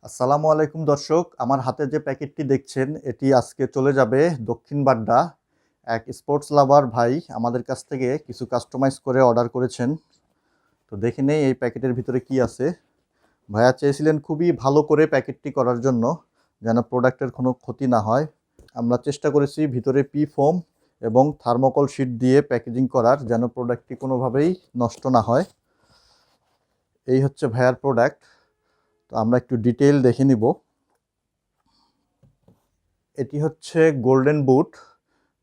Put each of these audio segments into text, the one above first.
আসসালামু আলাইকুম দর্শক, আমার হাতে যে প্যাকেটটি দেখছেন এটি আজকে চলে যাবে দক্ষিণ বাড্ডা। এক স্পোর্টস লাভার ভাই আমাদের কাছ থেকে কিছু কাস্টমাইজ করে অর্ডার করেছেন। তো দেখে নেই এই প্যাকেটের ভিতরে কি আছে। ভাইয়া চেয়েছিলেন খুবই ভালো করে প্যাকেটটি করার জন্য, যেন প্রোডাক্টের কোনো ক্ষতি না হয়। আমরা চেষ্টা করেছি ভিতরে পি ফোম এবং থার্মোকল শিট দিয়ে প্যাকেজিং করার, যেন প্রোডাক্টটি কোনোভাবেই নষ্ট না হয়। এই হচ্ছে ভাইয়ার প্রোডাক্ট। তো আমরা একটু ডিটেইল দেখে নিব। এটি হচ্ছে গোল্ডেন বুট,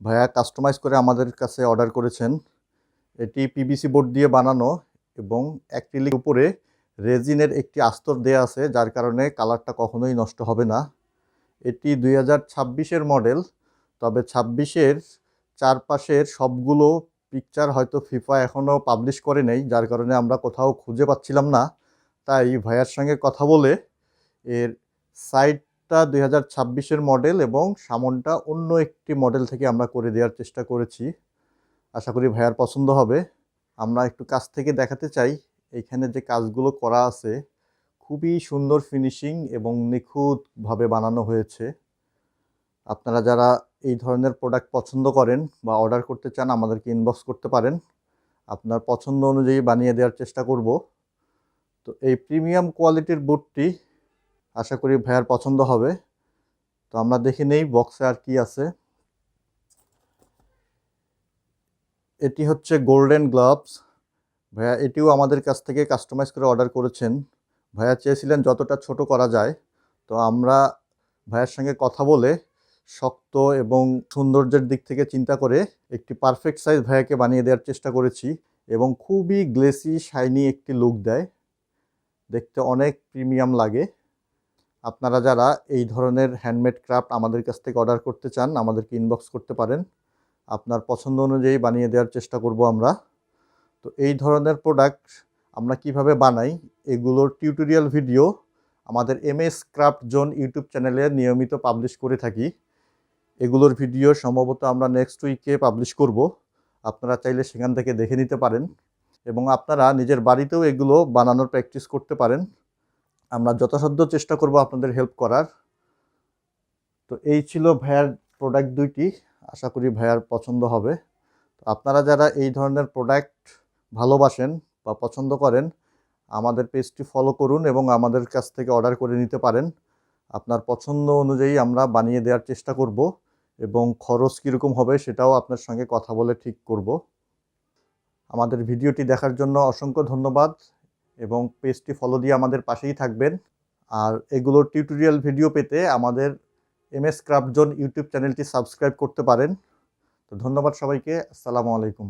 ভাইয়া কাস্টমাইজ করে আমাদের কাছে অর্ডার করেছেন। এটি পিভিসি বোর্ড দিয়ে বানানো এবং অ্যাক্রিলিক উপরে রেজিনের একটি আস্তর দেয়া আছে, যার কারণে কালারটা কখনোই নষ্ট হবে না। এটি 2026-এর মডেল, তবে 26-এর চারপাশের সবগুলো পিকচার হয়তো ফিফা এখনও পাবলিশ করে নেই, যার কারণে আমরা কোথাও খুঁজে পাচ্ছিলাম না। তাই ভাইয়ার সঙ্গে কথা বলে এর সাইডটা 2026-এর মডেল এবং সামনটা অন্য একটি মডেল থেকে আমরা করে দেওয়ার চেষ্টা করেছি। আশা করি ভাইয়ার পছন্দ হবে। আমরা একটু কাছ থেকে দেখাতে চাই। এইখানে যে কাজগুলো করা আছে খুবই সুন্দর ফিনিশিং এবং নিখুঁতভাবে বানানো হয়েছে। আপনারা যারা এই ধরনের প্রোডাক্ট পছন্দ করেন বা অর্ডার করতে চান আমাদেরকে ইনবক্স করতে পারেন। আপনার পছন্দ অনুযায়ী বানিয়ে দেওয়ার চেষ্টা করব। তো এই প্রিমিয়াম কোয়ালিটির বুটটি আশা করি ভাইয়ার পছন্দ হবে। তো আমরা দেখে নেই বক্সে আর কি আছে। এটি হচ্ছে গোল্ডেন গ্লাভস। ভাইয়া এটিও আমাদের কাছ থেকে কাস্টমাইজ করে অর্ডার করেছেন। ভাইয়া চেয়েছিলেন যতটা ছোট করা যায়। তো আমরা ভাইয়ার সঙ্গে কথা বলে শক্ত এবং সৌন্দর্যের দিক থেকে চিন্তা করে একটি পারফেক্ট সাইজ ভাইয়াকে বানিয়ে দেওয়ার চেষ্টা করেছি এবং খুবই গ্লেসি শাইনি একটি লুক দেয়, দেখতে অনেক প্রিমিয়াম লাগে। আপনারা যারা এই ধরনের হ্যান্ডমেড ক্রাফট আমাদের কাছ থেকে অর্ডার করতে চান আমাদেরকে ইনবক্স করতে পারেন। আপনার পছন্দ অনুযায়ী বানিয়ে দেওয়ার চেষ্টা করব আমরা। তো এই ধরনের প্রোডাক্ট আমরা কিভাবে বানাই এগুলোর টিউটোরিয়াল ভিডিও আমাদের এমএস ক্রাফট জোন ইউটিউব চ্যানেলে নিয়মিত পাবলিশ করে থাকি। এগুলোর ভিডিও সম্ভবত আমরা নেক্সট উইকে পাবলিশ করব। আপনারা চাইলে সেখান থেকে দেখে নিতে পারেন এবং আপনারা নিজের বাড়িতেও এগুলো বানানোর প্র্যাকটিস করতে পারেন। আমরা যথাসাধ্য চেষ্টা করব আপনাদের হেল্প করার। তো এই ছিল ভাইয়ার প্রোডাক্ট দুইটি, আশা করি ভাইয়ার পছন্দ হবে। তো আপনারা যারা এই ধরনের প্রোডাক্ট ভালোবাসেন বা পছন্দ করেন আমাদের পেজটি ফলো করুন এবং আমাদের কাছ থেকে অর্ডার করে নিতে পারেন। আপনার পছন্দ অনুযায়ী আমরা বানিয়ে দেওয়ার চেষ্টা করব এবং খরচ কীরকম হবে সেটাও আপনার সঙ্গে কথা বলে ঠিক করব। আমাদের ভিডিওটি দেখার জন্য অসংখ্য ধন্যবাদ এবং পেজটি ফলো দিয়ে আমাদের পাশেই থাকবেন। আর এগুলোর টিউটোরিয়াল ভিডিও পেতে আমাদের এমএস ক্রাফট জোন ইউটিউব চ্যানেলটি সাবস্ক্রাইব করতে পারেন। তো ধন্যবাদ সবাইকে। আসসালামু আলাইকুম।